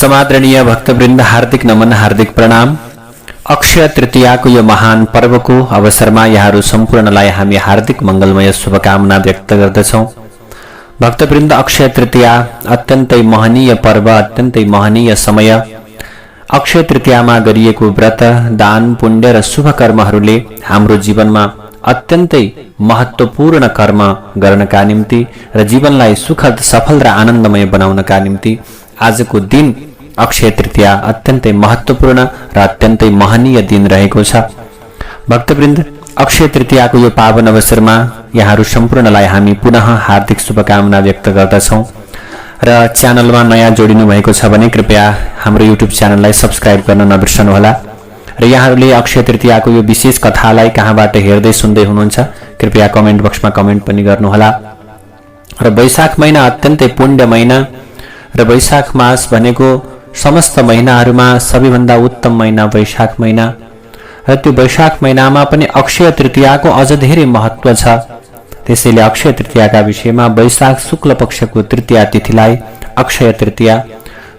समादरणीय भक्तवृन्द, हार्दिक नमन, हार्दिक प्रणाम। अक्षय तृतीयाको यो महान पर्वको अवसरमा यहाँहरू सम्पूर्णलाई हामी हार्दिक मंगलमय शुभकामना व्यक्त गर्दछौं। भक्तवृन्द, अक्षय तृतीया अत्यन्तै महनीय पर्व, अत्यन्तै महनीय समय। अक्षय तृतीयामा गरिएको व्रत, दान, पुण्य र शुभ कर्महरूले हाम्रो जीवनमा अत्यन्तै महत्त्वपूर्ण कर्म गर्नका निम्ति र जीवनलाई सुखद, सफल र आनन्दमय बनाउनका निम्ति आजको दिन अक्षय तृतीया अत्यन्तै महत्त्वपूर्ण र अत्यन्तै महनीय दिन रहेको छ। भक्तवृन्द, अक्षय तृतीयाको यो पावन अवसरमा यहाँहरू सम्पूर्णलाई हामी पुनः हार्दिक शुभकामना व्यक्त गर्दछौं र च्यानलमा नयाँ जोडिनु भएको छ भने कृपया हाम्रो युट्युब च्यानललाई सब्स्क्राइब गर्न नबिर्सनुहोला र यहाँहरूले अक्षय तृतीयाको यो विशेष कथालाई कहाँबाट हेर्दै सुन्दै हुनुहुन्छ कृपया कमेन्ट बक्समा कमेन्ट पनि गर्नुहोला। र वैशाख महिना अत्यन्तै पुण्य महिना र वैशाख मास भनेको समस्त महिनाहरूमा सबैभन्दा उत्तम महिना वैशाख महिना र त्यो वैशाख महिनामा पनि अक्षय तृतीयाको अझ धेरै महत्त्व छ। त्यसैले अक्षय तृतीयाका विषयमा वैशाख शुक्ल पक्षको तृतीया तिथिलाई अक्षय तृतीया,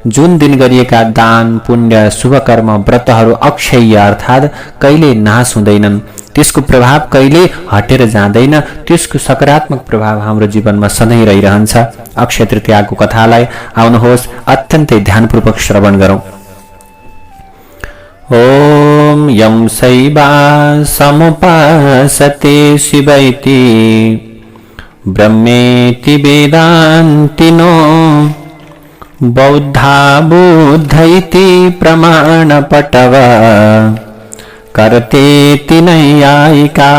जुन दिन गरिएका दान, पुण्य, शुभ कर्म, व्रतहरू अक्षय अर्थात् कहिले नाश हुँदैनन्, त्यसको प्रभाव कहिले हटेर जाँदैन, त्यसको सकारात्मक प्रभाव हाम्रो जीवनमा सधैँ रहिरहन्छ। अक्षय तृतीयाको कथालाई आउनुहोस् अत्यन्तै ध्यानपूर्वक श्रवण गरौं। ओम यं शैवा समुपासते शिवैति ब्रह्मेति वेदान्तिनो बौद्धा बुद्ध इति प्रमाणपटव करतेति नैयायिका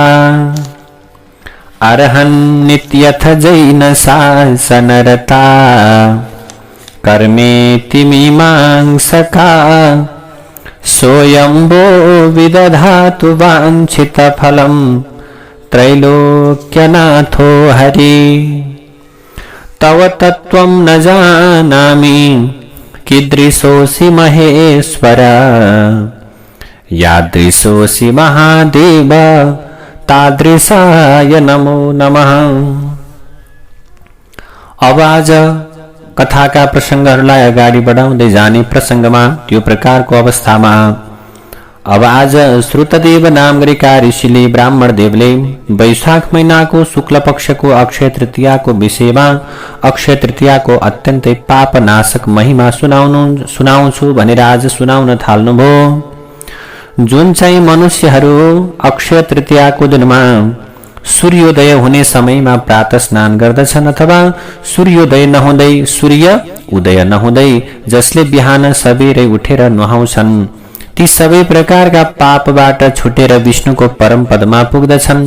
अर्हन्नित्यथ जैन शासनरता कर्मेति मीमांसका सोऽयंबो विदधातु वाञ्छितफलं त्रैलोक्यनाथो हरि। तव तत्त्वं न जानामि कीदृशोऽसि महेश्वर यादृशोऽसि महादेव तादृशाय नमो नमः। अब आज कथाका प्रसंगहरूलाई अगाडि बढाउँदै जाने प्रसंगमा त्यो प्रकारको अवस्थामा अब आज श्रुतदेव नाम गरेका ऋषिले ब्राह्मणदेवले वैशाख महिनाको शुक्ल पक्षको अक्षय तृतीयाको विषयमा अक्षय तृतीयाको अत्यन्तै पापनाशक महिमा सुनाउँछु भनेर आज सुनाउन थाल्नुभयो। जुन चाहिँ मनुष्यहरू अक्षय तृतीयाको दिनमा सूर्योदय हुने समयमा प्रातः स्नान गर्दछन् अथवा सूर्योदय नहुँदै सूर्य उदय नहुँदै जसले बिहान सबेरै उठेर नुहाउँछन्, ती सबै प्रकारका पापबाट छुटेर विष्णुको परम पदमा पुग्दछन्।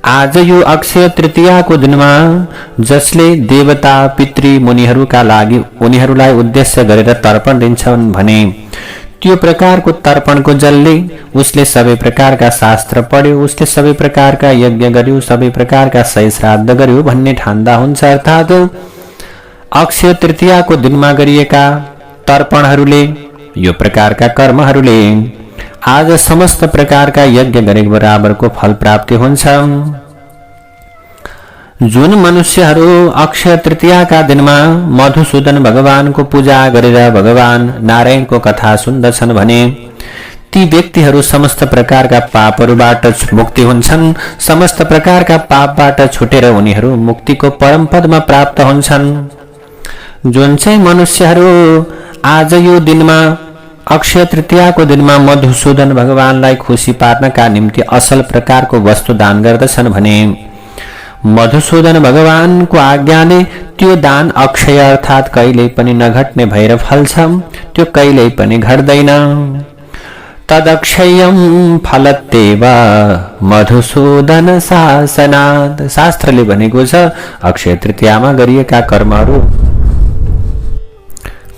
आज यो अक्षय तृतीयाको दिनमा जसले देवता, पितृ, मुनिहरूका लागि उनीहरूलाई उद्देश्य गरेर तर्पण दिन्छन् भने त्यो प्रकारको तर्पणको जलले उसले सबै प्रकारका शास्त्र पढ्यो, उसले सबै प्रकारका यज्ञ गर्यो, सबै प्रकारका सय श्राद्ध गर्यो भन्ने ठान्दा हुन्छ। अर्थात् अक्षय तृतीयाको दिनमा गरिएका तर्पणहरूले, यो प्रकारका कर्महरूले आज समस्त प्रकारका यज्ञ गरेको बराबरको फल प्राप्ति हुन्छ। जुन मनुष्यहरू अक्षय तृतीयाका दिनमा मधुसूदन भगवानको पूजा गरेर भगवान नारायणको कथा सुन्दछन् भने ती व्यक्तिहरू समस्त प्रकारका पापहरूबाट मुक्ति हुन्छन्। समस्त प्रकारका पापबाट छुटेर उनीहरू मुक्तिको परम पदमा प्राप्त हुन्छन्। जुन चाहिँ मनुष्यहरू आज यो दिनमा अक्षय तृतीयाको दिनमा मधुसूदन भगवानलाई खुसी पार्नका निम्ति असल प्रकारको वस्तु दान गर्दछन् भने मधुसूदन भगवानको आज्ञाले त्यो दान अक्षय अर्थात् कहिल्यै पनि नघट्ने भएर फल्छ, त्यो कहिल्यै पनि घट्दैन। तदक्षयं फलत्येव मधुसूदन शासनात्, शास्त्रले भनेको छ अक्षय तृतीयामा गरिएका कर्महरू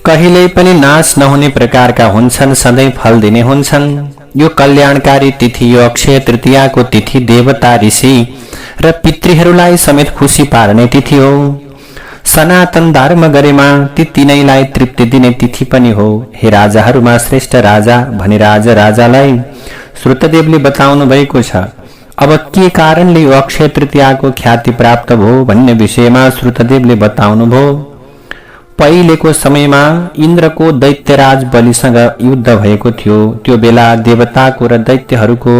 कहिल्यै पनि नाश नहुने प्रकारका हुन्छन्, सधैँ फल दिने हुन्छन्। यो कल्याणकारी तिथि, यो अक्षय तृतीयाको तिथि देवता, ऋषि र पितृहरूलाई समेत खुसी पार्ने तिथि हो। सनातन धर्म गरेमा ती तीनैलाई तृप्ति दिने तिथि पनि हो। हे राजाहरूमा श्रेष्ठ राजा भने राजालाई श्रुतदेवले बताउनु भएको छ। अब के कारणले यो अक्षय तृतीयाको ख्याति प्राप्त भयो भन्ने विषयमा श्रुतदेवले बताउनु भयो। पहिलेको समयमा इन्द्रको दैत्यराज बलिसँग युद्ध भएको थियो। त्यो बेला देवताको र दैत्यहरूको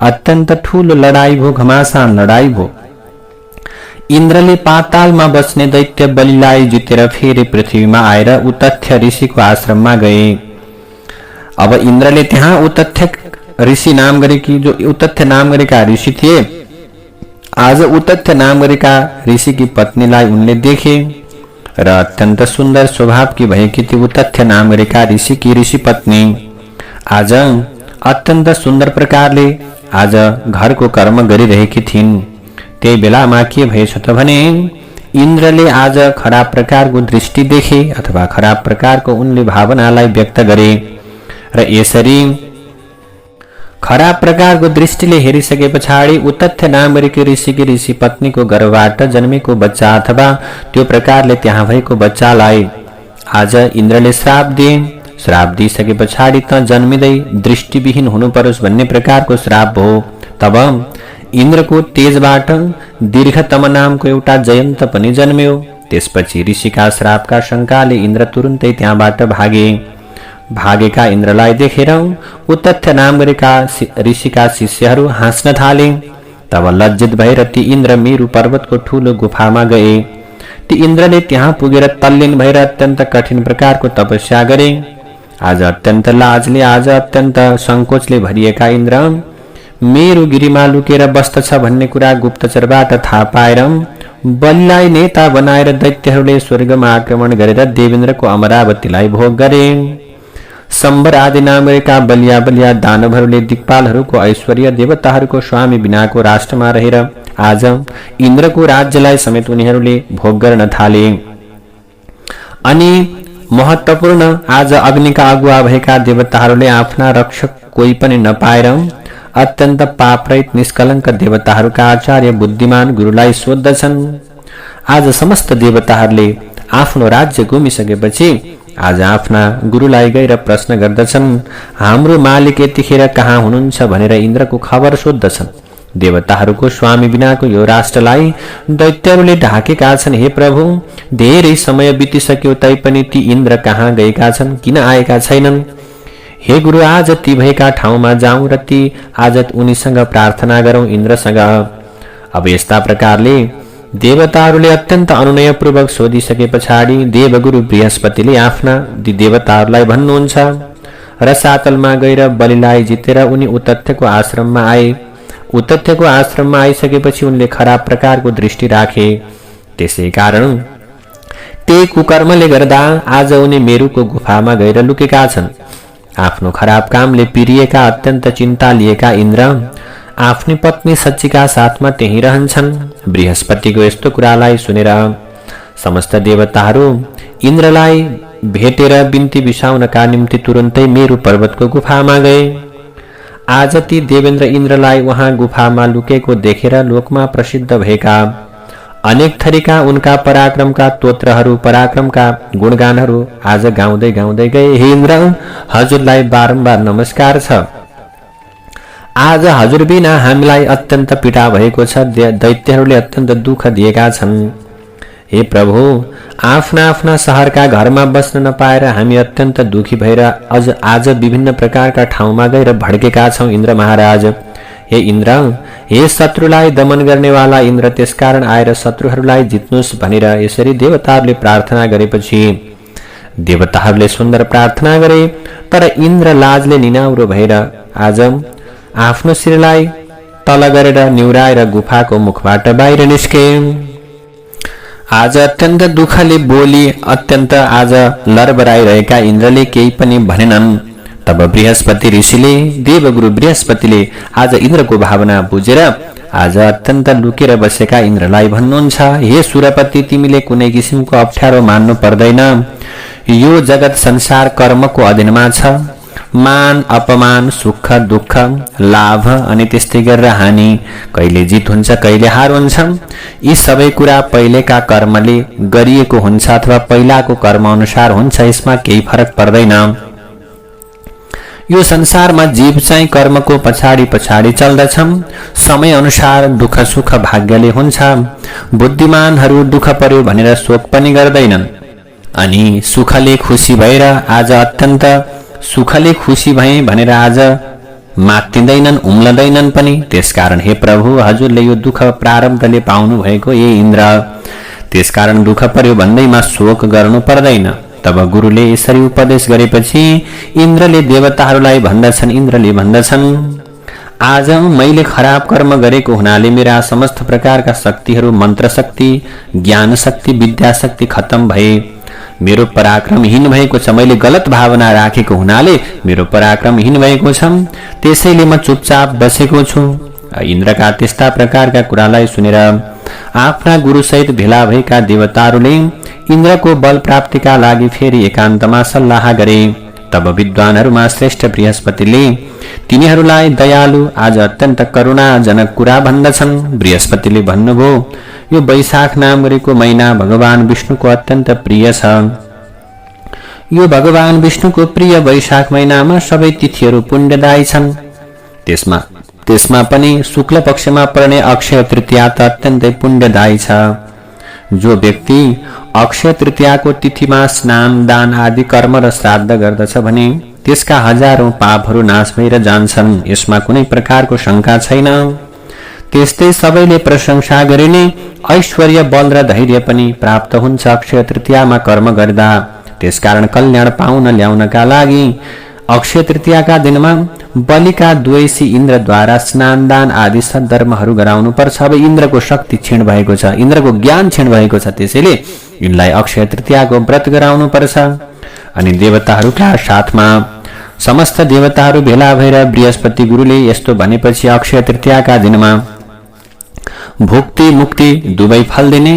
अत्यन्त ठूलो लडाई भो, घमासान लडाई भो। इन्द्रले पातालमा बस्ने दैत्य बलिलाई जितेर फेरि पृथ्वीमा आएर उतथ्य ऋषिको आश्रममा गए। अब इन्द्रले त्यहाँ उतथ्य ऋषि नाम गरेकी, जो उतथ्य नाम गरेका ऋषि थिए, आज उतथ्य नाम गरेका ऋषिकी पत्नीलाई उनले देखे र अत्यन्त सुन्दर स्वभावकी भएकी ती उतथ्य नाम गरेका ऋषिकी ऋषि पत्नी आज अत्यन्त सुन्दर प्रकारले आज घरको कर्म गरिरहेकी थिइन्। त्यही बेलामा के भएछ त भने इन्द्रले आज खराब प्रकारको दृष्टि देखे अथवा खराब प्रकारको उनले भावनालाई व्यक्त गरे र यसरी खराब प्रकारको दृष्टिले हेरिसके पछाडि उतथ्य नाम गरेकी ऋषिकी ऋषि पत्नीको गर्भबाट जन्मेको बच्चा अथवा त्यो प्रकारले त्यहाँ भएको बच्चालाई आज इन्द्रले श्राप दिए। श्राप दिइसके पछाडि त जन्मिँदै दृष्टिविहीन हुनु परोस् भन्ने प्रकारको श्राप हो। तब इन्द्रको तेजबाट दीर्घतम नामको एउटा जयन्त पनि जन्म्यो। त्यसपछि ऋषिका श्रापका शङ्काले इन्द्र तुरुन्तै त्यहाँबाट भागेका इन्द्रलाई देखेर उतथ्य नाम गरेका ऋषिका शिष्यहरू हाँस्न थाले। तब लज्जित भएर ती इन्द्र मेरु पर्वतको ठूलो गुफामा गए। ती इन्द्रले त्यहाँ पुगेर तल्लीन भएर अत्यन्त कठिन प्रकारको तपस्या गरे। आज अत्यन्त लाजले, आज अत्यन्त संकोचले भरिएका इन्द्र मेरु गिरीमा लुकेर बस्दछ भन्ने कुरा गुप्तचरबाट थाहा पाएर बलिलाई नेता बनाएर दैत्यहरूले स्वर्गमा आक्रमण गरेर देवेन्द्रको अमरावतीलाई भोग गरे। सम्बर आदि नाम गरेका बलिया बलिया दानवहरूले दिक्पालहरूको ऐश्वर्य, देवताहरूको स्वामी बिनाको राष्ट्रमा रहेर आज इन्द्रको राज्यलाई समेत उनीहरूले भोग गर्न थाले। अनि महत्त्वपूर्ण आज अग्निका अगुवा भएका देवताहरूले आफ्ना रक्षक कोही पनि नपाएर अत्यन्त पापरहित निष्कलङ्क देवताहरूका आचार्य बुद्धिमान गुरुलाई सोद्धछन्। आज समस्त देवताहरूले आफ्नो राज्य गुमिसकेपछि आज आफ्ना गुरुलाई गएर प्रश्न गर्दछन्, हाम्रो मालिक यतिखेर कहाँ हुनुहुन्छ भनेर इन्द्रको खबर सोद्धछन्। देवताहरूको स्वामी बिनाको यो राष्ट्रलाई दैत्यहरूले ढाकेका छन्। हे प्रभु, धेरै समय बितिसक्यो तैपनि ती इन्द्र कहाँ गएका छन्, किन आएका छैनन्? हे गुरु, आज ती भएका ठाउँमा जाउँ र ती आज उनीसँग प्रार्थना गरौँ, इन्द्रसँग। अब यस्ता प्रकारले देवताहरूले अत्यन्त अनुनयपूर्वक सोधिसके पछाडि देवगुरु बृहस्पतिले आफ्ना देवताहरूलाई भन्नुहुन्छ र सातलमा गएर बलिलाई जितेर उनी उतथ्यको आश्रममा आए। उतथ्यको आश्रममा आइसकेपछि उनले खराब प्रकारको दृष्टि राखे। त्यसै कारण त्यही कुकर्मले गर्दा आज उनी मेरुको गुफामा गएर लुकेका छन्। आफ्नो खराब कामले पिरिएका अत्यन्त चिन्ता लिएका इन्द्र आफ्नी पत्नी सच्चीका साथमा त्यही रहन्छन्। बृहस्पतिको यस्तो कुरालाई सुनेर समस्त देवताहरू इन्द्रलाई भेटेर बिन्ती बिसाउनका निम्ति तुरुन्तै मेरु पर्वतको गुफामा गए। आज ती देवेन्द्र इन्द्रलाई वहाँ गुफामा लुकेको देखेर लोकमा प्रसिद्ध भएका अनेक थरीका उनका पराक्रमका स्तोत्रहरू, पराक्रमका गुणगानहरू आज गाउँदै गाउँदै गए। हे इन्द्र, हजुरलाई बारम्बार नमस्कार छ। आज हजुर बिना हामीलाई अत्यन्त पीडा भएको छ। दैत्यहरूले अत्यन्त दुःख दिएका छन्। हे प्रभु, आफ्ना आफ्ना शहरका घरमा बस्न नपाएर हामी अत्यन्त दुखी भएर आज विभिन्न प्रकारका ठाउँमा गएर भड्केका छौं। इन्द्र महाराज, हे इन्द्र, हे शत्रुलाई दमन गर्नेवाला इन्द्र, त्यसकारण आएर शत्रुहरूलाई जित्नुस् भनेर यसरी देवताहरूले प्रार्थना गरेपछि देवताहरूले सुन्दर प्रार्थना गरे। तर इन्द्र लाजले निनाउरो भएर आज आफ्नो शिरलाई तल गरेर निहुराएर गुफाको मुखबाट बाहिर निस्के। आज अत्यन्त दुःखले बोली अत्यन्त आज लरबराइरहेका इन्द्रले केही पनि भनेनन्। तब बृहस्पति ऋषिले, देवगुरु बृहस्पतिले आज इन्द्रको भावना बुझेर आज अत्यन्त लुकेर बसेका इन्द्रलाई भन्नुहुन्छ, हे सुरपति, तिमीले कुनै किसिमको अप्ठ्यारो मान्नु पर्दैन। यो जगत संसार कर्मको अधीनमा छ। मान अपमान, सुख दुःख, लाभ अनि त्यस्तै गरेर हानि, कहिले जित हुन्छ कहिले हार हुन्छ। यी सबै कुरा पहिलेका कर्मले गरिएको हुन्छ अथवा पहिलाको कर्म अनुसार हुन्छ। यसमा केही फरक पर्दैन। यो संसारमा जीव चाहिँ कर्मको पछाडि पछाडि चल्दछन्। समय अनुसार दुःख सुख भाग्यले हुन्छ। बुद्धिमानहरू दुःख पर्यो भनेर शोक पनि गर्दैनन्। अनि सुखले खुसी भएर आज अत्यन्त सुखले खुसी भए भनेर आज मात्तिँदैनन्, उम्लदैनन् पनि। त्यसकारण हे प्रभु, हजुरले यो दुःख प्रारब्धले पाउनु भएको हे इन्द्र, त्यसकारण दुःख पर्यो भन्दैमा शोक गर्नु पर्दैन। तब गुरुले यसरी उपदेश गरेपछि इन्द्रले भन्दछन्, आज मैले खराब कर्म गरेको हुनाले मेरा समस्त प्रकारका शक्तिहरू, मन्त्र शक्ति, ज्ञान शक्ति, विद्या शक्ति खत्तम भए। मेरो पराक्रमहीन भएको छ। मैले गलत भावना राखेको हुनाले मेरो पराक्रमहीन भएको छ। त्यसैले म चुपचाप बसेको छु। इन्द्रका त्यस्ता प्रकारका कुरालाई सुनेर आफ्ना गुरुसहित भेला भएका देवताहरूले इन्द्रको बल प्राप्तिका लागि फेरि एकान्तमा सल्लाह गरे। तब विद्वानहरूमा श्रेष्ठ बृहस्पतिले तिनीहरूलाई दयालु, आज अत्यन्त करुणाजनक कुरा भन्दछन्। बृहस्पतिले भन्नुभयो, यो वैशाख नाम गरेको महिना भगवान विष्णुको अत्यन्त प्रिय छ। यो भगवान विष्णुको प्रिय वैशाख महिनामा सबै तिथिहरू पुण्यदायी छन्। त्यसमा पनि शुक्ल पक्षमा पर्ने अक्षय तृतीया त अत्यन्तै पुण्यदायी छ। जो व्यक्ति अक्षय तृतीयाको तिथिमा स्नान, दान आदि कर्म र श्राद्ध गर्दछ भने त्यसका हजारौं पापहरू नाश भएर जान्छन्। यसमा कुनै प्रकारको शंका छैन। त्यस्तै सबैले प्रशंसा गरिने ऐश्वर्य, बल र धैर्य पनि प्राप्त हुन्छ अक्षय तृतीयामा कर्म गर्दा। त्यसकारण कल्याण पाउन ल्याउनका लागि अक्षय तृतीयाका दिनमा बलिका द्वेषी इन्द्रद्वारा स्नान, दान आदि सद्धर्महरू गराउनु पर्छ। अब इन्द्रको शक्ति क्षीण भएको छ, इन्द्रको ज्ञान क्षीण भएको छ, त्यसैले यिनलाई अक्षय तृतीयाको व्रत गराउनु पर्छ। अनि देवताहरूका साथमा समस्त देवताहरू भेला भएर बृहस्पति गुरुले यस्तो भनेपछि अक्षय तृतीयाका दिनमा भुक्ति मुक्ति दुवै फल दिने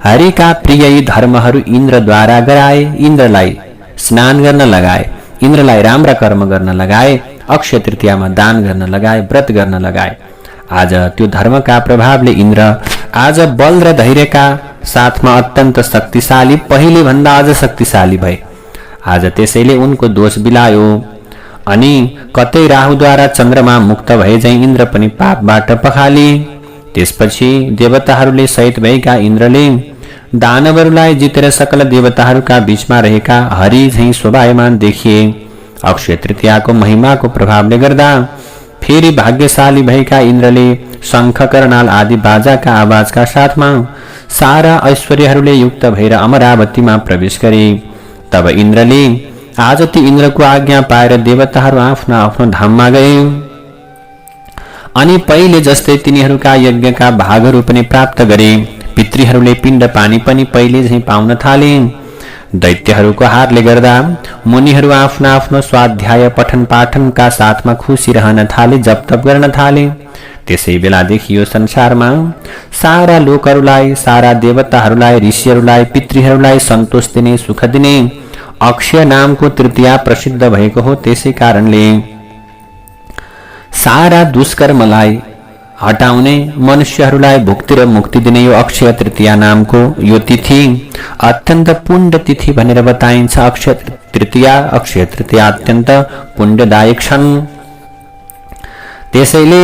हरिका प्रिय यी धर्महरू इन्द्रद्वारा गराए। इन्द्रलाई स्नान गर्न लगाए, इन्द्रलाई राम्रा कर्म गर्न लगाए, अक्षय तृतीयामा दान गर्न लगाए, व्रत गर्न लगाए। आज त्यो धर्मका प्रभावले इन्द्र आज बल र धैर्यका साथमा अत्यन्त शक्तिशाली, पहिले भन्दा अझ शक्तिशाली भए। आज त्यसैले उनको दोष बिलायो। अनि कतै राहुद्वारा चन्द्रमा मुक्त भए झैं इन्द्र पनि पापबाट पखाले। त्यसपछि देवताहरूले सहित भएका इन्द्रले दानवहरूलाई जितेर सकल देवताहरूका बीचमा रहेका हरि झैं शोभायमान देखिए। अक्षय तृतीयाको महिमाको प्रभावले गर्दा फेरि भाग्यशाली भएका इन्द्रले शंख, कर्णाल आदि बाजाका आवाजका साथमा सारा ऐश्वर्यहरूले युक्त भएर अमरावतीमा प्रवेश गरे। तब इन्द्रले आज ती इन्द्रको आज्ञा पाएर देवताहरू आफ्नो आफ्नो धाममा गए। अनि पहिले जस्तै तिनीहरूका यज्ञका भागहरू पनि प्राप्त गरे। पितृहरूले पिण्ड पानी पनि पहिले झैं पाउन थाले। दैत्यहरूको हारले गर्दा मुनिहरू आफ्नो आफ्नो स्वाध्याय पठन पाठनका साथमा खुसी रहन थाले, जप तप गर्न थाले। त्यसै बेलादेखि यो संसारमा सारा लोकहरूलाई, सारा देवताहरूलाई, ऋषिहरूलाई, पितृहरूलाई सन्तोष दिने, सुख दिने अक्षय नामको तृतीया प्रसिद्ध भएको हो। त्यसै कारणले सारा दुष्कर्मलाई हटाउने, मनुष्यहरूलाई भुक्ति र मुक्ति दिने यो अक्षय तृतीया नामको यो तिथि अत्यन्त पुण्य तिथि भनेर बताइन्छ। अक्षय तृतीया अत्यन्त पुण्यदायक छन्। त्यसैले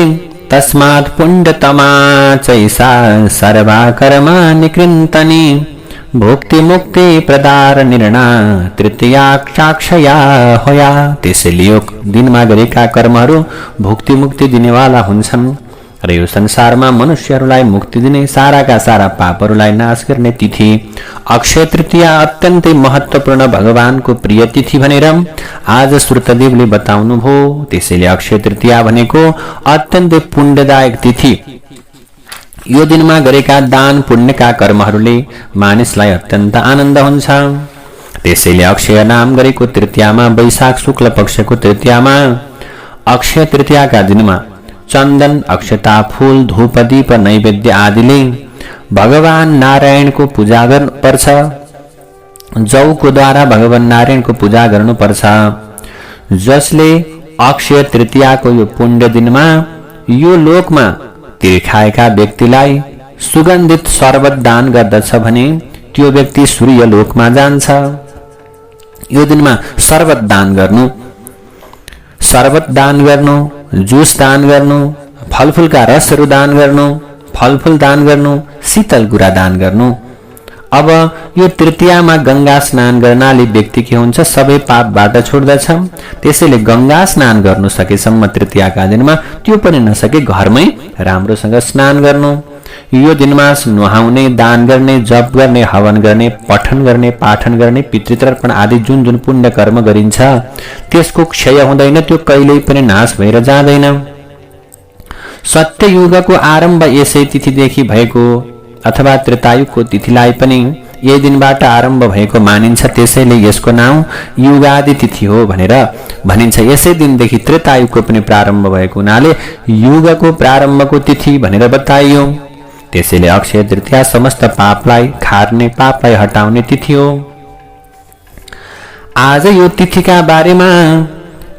तस्मात् पुण्यतमा चैसा सर्वा कर्मा निकृन्तनि भुक्ति मुक्ति प्रदार निर्णा तृतीया साक्षया होया। त्यसैले यो दिनमा गरेका कर्महरू भुक्ति मुक्ति दिनेवाला हुन्छन् र यो संसारमा मनुष्यहरूलाई मुक्ति दिने, साराका सारा पापहरूलाई नाश गर्ने तिथि अक्षय तृतीया अत्यन्तै महत्त्वपूर्ण, भगवानको प्रिय तिथि भनेर आज श्रुतदेवले बताउनु भयो। त्यसैले अक्षय तृतीया भनेको अत्यन्तै पुण्यदायक तिथि। यो दिनमा गरेका दान पुण्यका कर्महरूले मानिसलाई अत्यन्त आनन्द हुन्छ। त्यसैले अक्षय नाम गरेको तृतीयामा, वैशाख शुक्ल पक्षको तृतीयामा अक्षय तृतीयाका दिनमा चन्दन, अक्षता, फूल, धूप, दीप, नैवेद्य आदिले भगवान नारायणको पूजा गर्नुपर्छ। जौको द्वारा भगवान नारायणको पूजा गर्नुपर्छ। जसले अक्षय तृतीयाको यो पुण्य दिनमा यो लोकमा तिर्खाएका व्यक्तिलाई सुगन्धित शरबत दान गर्दछ भने त्यो व्यक्ति सूर्य लोकमा जान्छ। यो दिनमा शरबत दान गर्नु, जुस दान गर्नु, फलफुलका रसहरू दान गर्नु, फलफुल दान गर्नु, शीतल कुरा दान गर्नु अब यो तृतीयामा गंगा स्नान गर्नाले व्यक्ति के हुन्छ, सबै पापबाट छुट्दछ। त्यसैले गंगा स्नान गर्नु सकेसम्म तृतीयाका दिनमा, त्यो पनि नसके घरमै राम्रोसँग स्नान गर्नु। यो दिनमा नुहाउने, दान गर्ने, जप गर्ने, हवन गर्ने, पठन गर्ने, पाठन गर्ने, पितृतर्पण आदि जुन जुन पुण्य कर्म गरिन्छ त्यसको क्षय हुँदैन, त्यो कहिल्यै पनि नाश भएर जाँदैन। सत्ययुगको आरम्भ यसै तिथिदेखि भएको अथवा त्रेतायुगको तिथिलाई पनि यही दिनबाट आरम्भ भएको मानिन्छ। त्यसैले यसको नाम युगादि तिथि हो भनेर भनिन्छ। यसै दिनदेखि त्रेतायुगको पनि प्रारम्भ भएको हुनाले युगको प्रारम्भको तिथि भनेर बताइयो। त्यसैले अक्षय तृतीया समस्त पापलाई खार्ने, पापलाई हटाउने तिथि हो। आज यो तिथिका बारेमा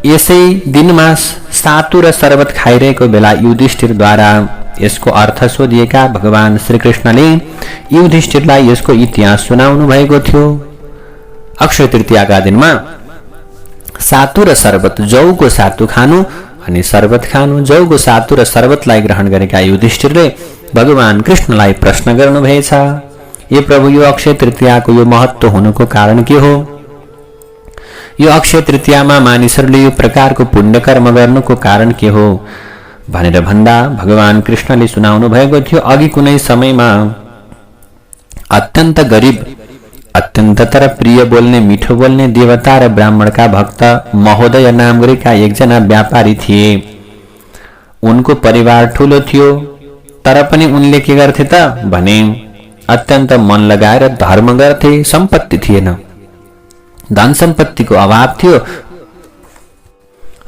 यसै दिनमा सातु र शरबत खाइरहेको बेला युधिष्ठिरद्वारा यसको अर्थ सोधिएका भगवान श्रीकृष्णले युधिष्ठिरलाई यसको इतिहास सुनाउनु भएको थियो। अक्षय तृतीयाका दिनमा सातु र शरबत, जौको सातु खानु अनि शरबत खानु। जौको सातु र शरबतलाई ग्रहण गरेका युधिष्ठिरले भगवान कृष्णलाई प्रश्न गर्नुभएछ, ए प्रभु, यो अक्षय तृतीयाको यो महत्व हुनुको कारण के हो? यो अक्षय तृतीयामा मानिसहरूले यो प्रकारको पुण्य कर्म गर्नुको कारण के हो भनेर भन्दा भगवान कृष्णले सुनाउनु भएको थियो। अघि कुनै समयमा अत्यन्त गरिब, अत्यन्त तर प्रिय बोल्ने, मिठो बोल्ने देवता र ब्राह्मणका भक्त महोदय नाम गरेका एकजना व्यापारी थिए। उनको परिवार ठूलो थियो, तर पनि उनले के गर्थे त भने अत्यन्त मन लगाएर धर्म गर्थे। सम्पत्ति थिएन, धन सम्पत्तिको अभाव थियो,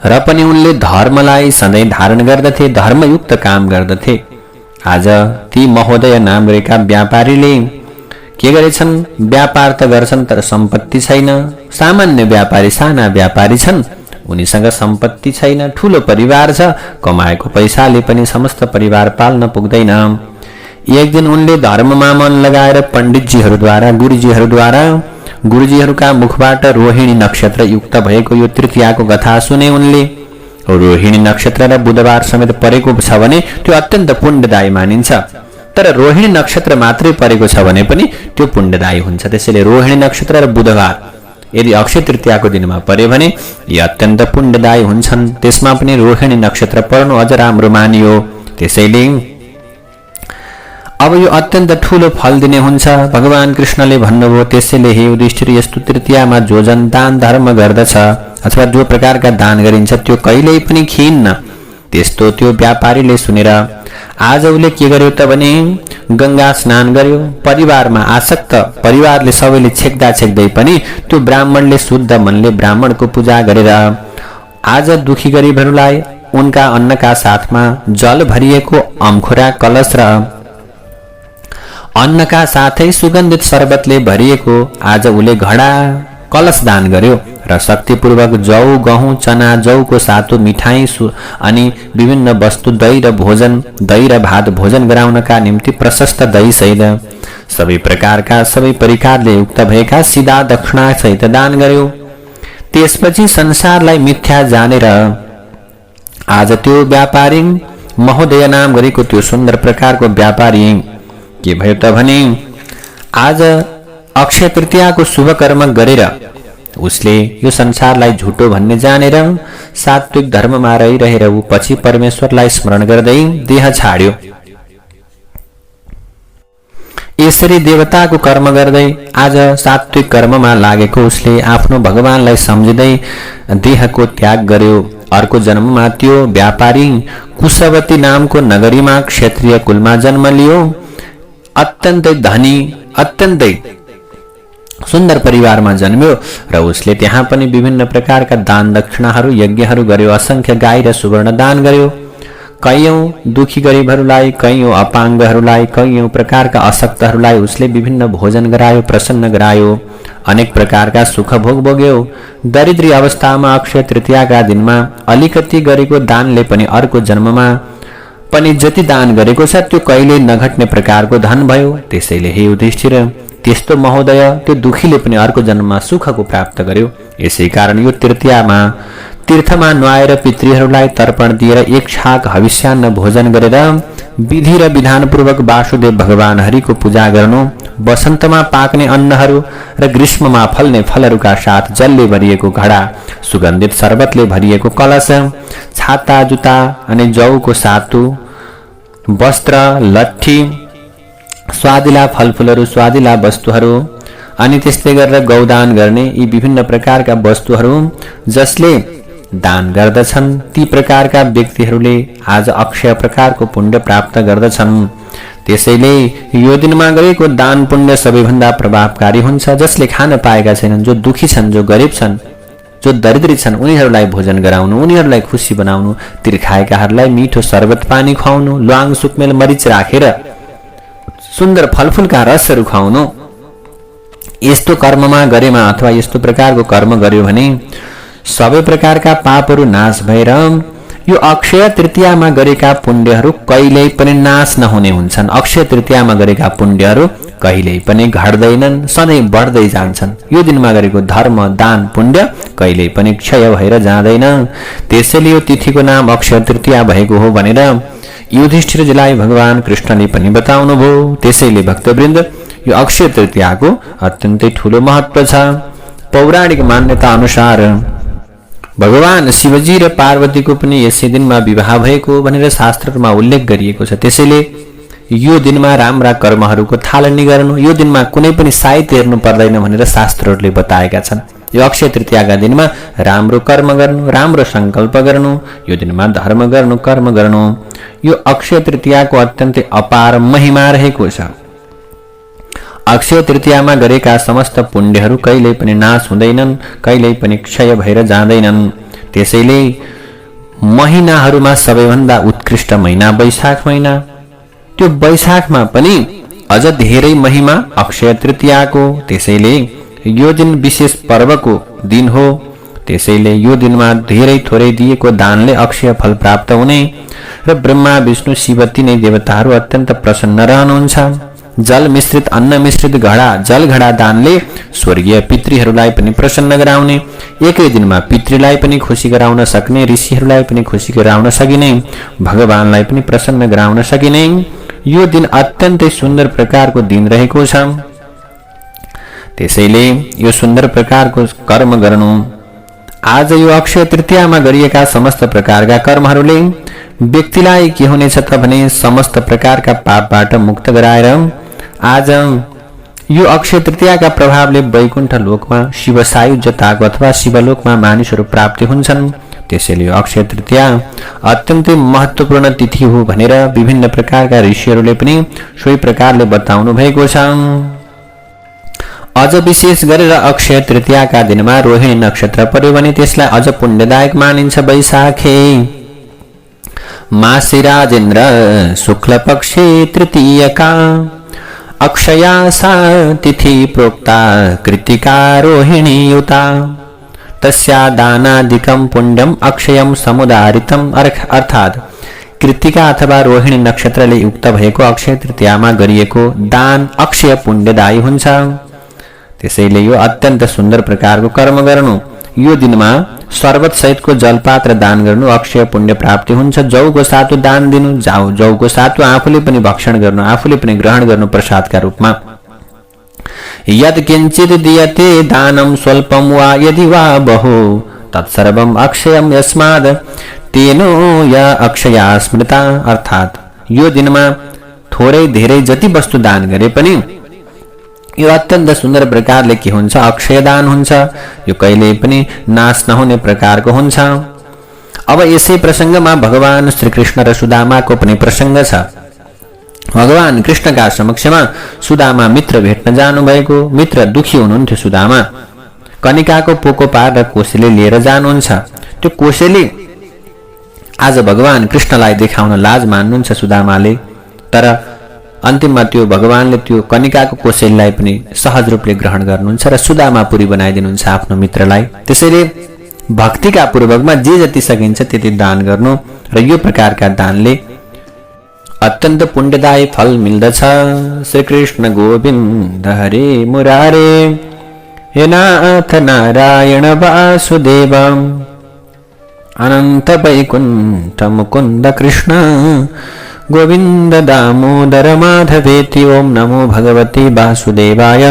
र पनि उनले धर्मलाई सधैँ धारण गर्दथे, धर्मयुक्त काम गर्दथे। आज ती महोदय नाम गरेका व्यापारीले के गरेछन्? व्यापार त गर्छन् तर सम्पत्ति छैन। सामान्य व्यापारी, साना व्यापारी छन्, उनीसँग सम्पत्ति छैन। ठूलो परिवार छ, कमाएको पैसाले पनि समस्त परिवार पाल्न पुग्दैन। एक दिन उनले धर्ममा मन लगाएर पण्डितजीहरूद्वारा, गुरुजीहरूका मुखबाट रोहिणी नक्षत्र युक्त भएको यो तृतीयाको कथा सुने उनले। रोहिणी नक्षत्र र बुधबार समेत परेको छ भने त्यो अत्यन्त पुण्यदायी मानिन्छ, तर रोहिणी नक्षत्र मात्रै परेको छ भने पनि त्यो पुण्यदायी हुन्छ। त्यसैले रोहिणी नक्षत्र र बुधबार यदि अक्षय तृतीयाको दिनमा परे भने यी अत्यन्त पुण्यदायी हुन्छन्। त्यसमा पनि रोहिणी नक्षत्र पर्नु अझ राम्रो मानियो। त्यसैले अब यो अत्यन्त ठूलो फल दिने हुन्छ। भगवान कृष्णले भन्नुभयो, त्यसैले हे युधिष्ठिर, यस्तो तृतीयामा जो जन दान धर्म गर्दछ अथवा जो प्रकारका दान गरिन्छ त्यो कहिल्यै पनि खिन्न। त्यस्तो त्यो व्यापारीले सुनेर आज उसले के गर्यो त भने गंगा स्नान गर्यो। परिवारमा आसक्त परिवारले सबैले छेक्दा छेक्दै पनि त्यो ब्राह्मणले शुद्ध मनले ब्राह्मणको पूजा गरेर आज दुखी गरिबहरूलाई उनका अन्नका साथमा जल भरिएको अम्खुरा कलश र अन्नका साथै सुगन्धित शरबतले भरिएको आज उले घडा कलश दान गर्यो र शक्तिपूर्वक जौ, गहुँ, चना, जौको सातु, मिठाई अनि विभिन्न वस्तु, दही र भोजन, दही र भात भोजन गराउनका निम्ति प्रशस्त दही सहित सबै प्रकारका, सबै परिकारले युक्त भएका सिधा दक्षिणा सहित दान गर्यो। त्यसपछि संसारलाई मिथ्या जानेर आज त्यो व्यापारी महोदय नाम गरेको त्यो सुन्दर प्रकारको व्यापारी के भयो त भने आज अक्षय तृतीयाको शुभ कर्म गरेर उसले यो संसारलाई झुटो भन्ने जानेर सात्विक धर्ममा रहिरहेर ऊ पछि परमेश्वरलाई स्मरण गर्दै देह छाड्यो। यसरी देवताको कर्म गर्दै आज सात्विक कर्ममा लागेको उसले आफ्नो भगवानलाई सम्झिँदै देहको त्याग गर्यो। अर्को जन्ममा त्यो व्यापारी कुशवती नामको नगरीमा क्षत्रिय कुलमा जन्म लियो। अत्यन्तै धनी, अत्यन्तै सुन्दर परिवारमा जन्म्यो र उसले त्यहाँ पनि विभिन्न प्रकारका दान दक्षिणाहरू, यज्ञहरू गर्यो। असंख्य गाई र सुवर्ण दान गर्यो। कैयौं दुखी गरिबहरूलाई, कैयौं अपाङ्गहरूलाई, कैयौं प्रकारका अशक्तहरूलाई उसले विभिन्न भोजन गरायो, प्रसन्न गरायो। अनेक प्रकारका सुख भोग भोग्यो। दरिद्री अवस्थामा अक्षय तृतीयाका दिनमा अलिकति गरेको दानले पनि अर्को जन्ममा पनि जति दान गरेको छ त्यो कहिले नघट्ने प्रकारको धन भयो। त्यसैले हे युधिष्ठिर, त्यस्तो महोदय त्यो दुखीले पनि अर्को जन्ममा सुखको प्राप्त गर्यो। यसै कारण यो तृतीयामा तीर्थमा नुहाएर पितृहरूलाई तर्पण दिएर एक छाक हविष्यान्न भोजन गरेर विधि र विधानपूर्वक वासुदेव भगवान हरिको पूजा गर्नु, वसन्तमा पाक्ने अन्नहरू र ग्रीष्ममा फल्ने फलहरूका साथ जलले भरिएको घडा, सुगन्धित शरबतले भरिएको कलश, छाता जुत्ता अनि जौको सातु, वस्त्र, लट्ठी, स्वादिला फलफुलहरू, स्वादिला वस्तुहरू अनि त्यस्तै गरेर गौदान गर्ने यी विभिन्न प्रकारका वस्तुहरू जसले दान गर्दछन् ती प्रकारका व्यक्तिहरूले आज अक्षय प्रकारको पुण्य प्राप्त गर्दछन्। त्यसैले यो दिनमा गरेको दान पुण्य सबैभन्दा प्रभावकारी हुन्छ। जसले खान पाएका छैनन्, जो दुखी छन्, जो गरिब छन्, जो दरिद्री छन्, उनीहरूलाई भोजन गराउनु, उनीहरूलाई खुसी बनाउनु, तिर्खाएकाहरूलाई मिठो शरबत पानी खुवाउनु, ल्वाङ सुकमेल मरिच राखेर सुन्दर फलफुलका रसहरू खुवाउनु, यस्तो कर्ममा गरेमा अथवा यस्तो प्रकारको कर्म गर्यो भने सबै प्रकारका पापहरू नाश भएर यो अक्षय तृतीयामा गरेका पुण्यहरू कहिल्यै पनि नाश नहुने हुन्छन्। अक्षय तृतीयामा गरेका पुण्यहरू कहिल्यै पनि घट्दैनन्, सधैँ बढ्दै जान्छन्। यो दिनमा गरेको धर्म दान पुण्य कहिल्यै पनि क्षय भएर जाँदैन। त्यसैले यो तिथिको नाम अक्षय तृतीया भएको हो भनेर युधिष्ठिरजीलाई भगवान कृष्णले पनि बताउनुभयो। त्यसैले भक्तवृन्द यो अक्षय तृतीयाको अत्यन्तै ठूलो महत्व छ। पौराणिक मान्यता अनुसार भगवान शिवजी र पार्वतीको पनि यसै दिनमा विवाह भएको भनेर शास्त्रमा उल्लेख गरिएको छ। त्यसैले यो दिनमा राम्रा कर्महरूको थालनी गर्नु, यो दिनमा कुनै पनि साइत हेर्नु पर्दैन भनेर शास्त्रहरूले बताएका छन्। यो अक्षय तृतीयाका दिनमा राम्रो कर्म गर्नु, राम्रो संकल्प गर्नु, यो दिनमा धर्म गर्नु, कर्म गर्नु, यो अक्षय तृतीयाको अत्यन्तै अपार महिमा रहेको छ। अक्षय तृतीयामा गरेका समस्त पुण्यहरू कहिल्यै पनि नाश हुँदैनन्, कहिल्यै पनि क्षय भएर जाँदैनन्। त्यसैले महिनाहरूमा सबैभन्दा उत्कृष्ट महिना वैशाख महिना, त्यो वैशाखमा पनि अझ धेरै महिमा अक्षय तृतीयाको। त्यसैले यो दिन विशेष पर्वको दिन हो। त्यसैले यो दिनमा धेरै थोरै दिएको दानले अक्षय फल प्राप्त हुने र ब्रह्मा विष्णु शिव तीनै देवताहरू अत्यन्त प्रसन्न रहनुहुन्छ। जल मिश्रित अन्न मिश्रित घडा जल घडा दानले स्वर्गीय पितृहरूलाई पनि प्रसन्न गराउने, एकै दिनमा पितृलाई पनि खुसी गराउन सक्ने, ऋषिहरूलाई पनि खुसी गराउन सकिने, भगवानलाई पनि प्रसन्न गराउन सकिने यो दिन अत्यन्तै सुन्दर प्रकारको दिन रहेको छ। त्यसैले यो सुन्दर प्रकारको कर्म गर्नु। आज यो अक्षय तृतीयामा गरिएका समस्त प्रकारका कर्महरूले व्यक्तिलाई के हुनेछ त भने समस्त प्रकारका पापबाट मुक्त गराएर आज यो अक्षय तृतीयाका प्रभावले वैकुण्ठ लोकमा शिव सायुज्यताको अथवा शिवलोकमा मानिसहरू प्राप्ति हुन्छन्। त्यसैले यो अक्षय तृतीया अत्यन्तै महत्त्वपूर्ण तिथि हो भनेर विभिन्न प्रकारका ऋषिहरूले पनि सोही प्रकारले बताउनु भएको छ। अझ विशेष गरेर अक्षय तृतीयाका दिनमा रोहिणी नक्षत्र पर्यो भने त्यसलाई अझ पुण्यदायक मानिन्छ। वैशाखे मासे राजेन्द्र शुक्ल पक्षे तृतीयका अक्षया सा तिथि प्रोक्ता कृतिका रोहिणी युता तस्या दानादिकं पुण्यम अक्षयम समुदारितम। अर्थात कृतिका अथवा रोहिणी नक्षत्रले युक्त भएको अक्षय तृतीयामा गरिएको दान अक्षय पुण्यदायी हुन्छ। त्यसैले यो अत्यन्त सुन्दर प्रकारको कर्म गर्नु। यो दिनमा शरबत सहितको जलपात्र दान गर्नु अक्षय पुण्य प्राप्ति हुन्छ। जौको सातु दान दिनु, जौको सातु आफूले पनि भक्षण गर्नु, आफूले पनि ग्रहण गर्नु प्रसादका रूपमा। यद किंचित दियते दानम स्वल्पम वा यदि वा बहु तत्सर्वम अक्षयम यस्माद तेनो या अक्षया स्मृता। अर्थात यो दिनमा थोरै धेरै जति वस्तु दान गरे पनि यो अत्यन्त सुन्दर प्रकारले के हुन्छ, अक्षय दान हुन्छ। यो कहिले पनि नाश नहुने प्रकारको हुन्छ। अब यसै प्रसंगमा भगवान श्री कृष्ण र सुदामाको पनि प्रसंग छ। भगवान कृष्णका समक्षमा सुदामा मित्र भेट्न जानु भएको। मित्र दुखी हुनुहुन्थ्यो। सुदामा कनिकाको पोको पार र कोसेली लिएर जानुहुन्छ। त्यो कोसेली आज भगवान कृष्णलाई देखाउन लाज मान्नुहुन्छ सुदामाले, तर अन्तिममा त्यो भगवानले त्यो कनिकाको कोसेलीलाई पनि सहज रूपले ग्रहण गर्नुहुन्छ र सुदामापुरी बनाइदिनुहुन्छ आफ्नो मित्रलाई। त्यसैले भक्तिका पूर्वकमा जे जति सकिन्छ त्यति दान गर्नु र यो प्रकारका दानले अत्यन्त पुण्यदायी फल मिल्दछ। श्री कृष्ण गोविन्द हरे मुरारे हे नाथ नारायण वासुदेव अनंत वैकुंठ मुकुंद कृष्ण गोविन्द दामोदर माधवेति। ओम नमो भगवते वासुदेवाय।